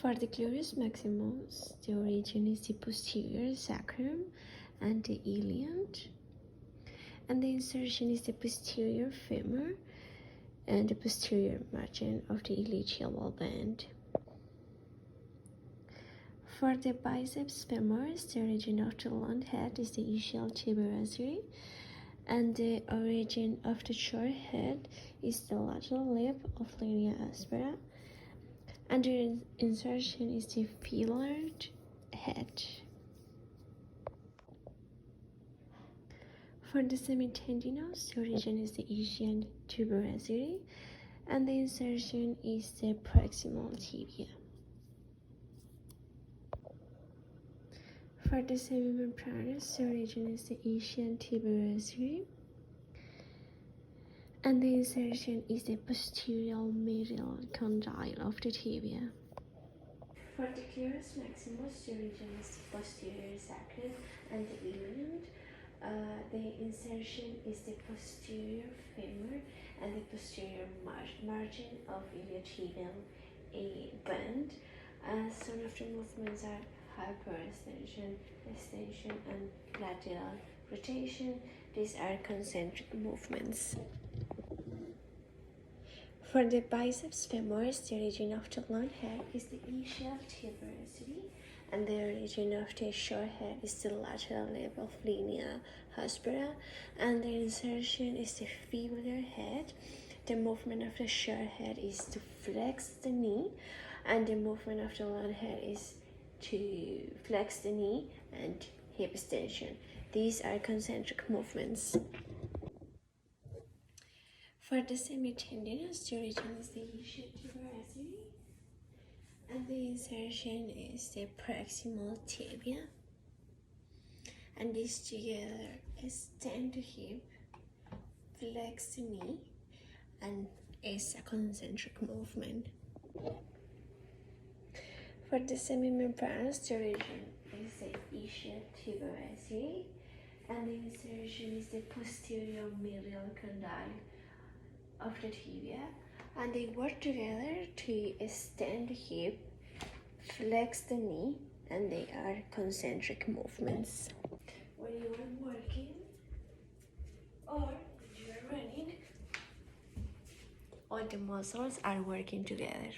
For the gluteus maximus, the origin is the posterior sacrum and the ilium, and the insertion is the posterior femur and the posterior margin of the iliac band. For the biceps femoris, the origin of the long head is the ischial tuberosity, and the origin of the short head is the lateral lip of linea aspera, and the insertion is the felar head. For the semitendinous, the origin is the ischial tuberosity, and the insertion is the proximal tibia. For the semimembranous, the origin is the ischial tuberosity, and the insertion is the posterior medial condyle of the tibia. For the gluteus maximus, the origin is the posterior sacrum and the ilium. The insertion is the posterior femur and the posterior margin of iliotibial band. Some of the movements are hyperextension, extension, and lateral rotation. These are concentric movements. For the biceps femoris, the origin of the long head is the ischial tuberosity, and the origin of the short head is the lateral lip of linea aspera, and the insertion is the felar head. The movement of the short head is to flex the knee, and the movement of the long head is to flex the knee and hip extension. These are concentric movements. For the semitendinous, the origin is the ischial tuberosity, and the insertion is the proximal tibia, and these together extend the hip, flex the knee, and is a concentric movement. For the semimembranous, the origin is the ischial tuberosity, and the insertion is the posterior medial condyle of the tibia, and they work together to extend the hip, flex the knee, and they are concentric movements. When you are working or you are running, all the muscles are working together.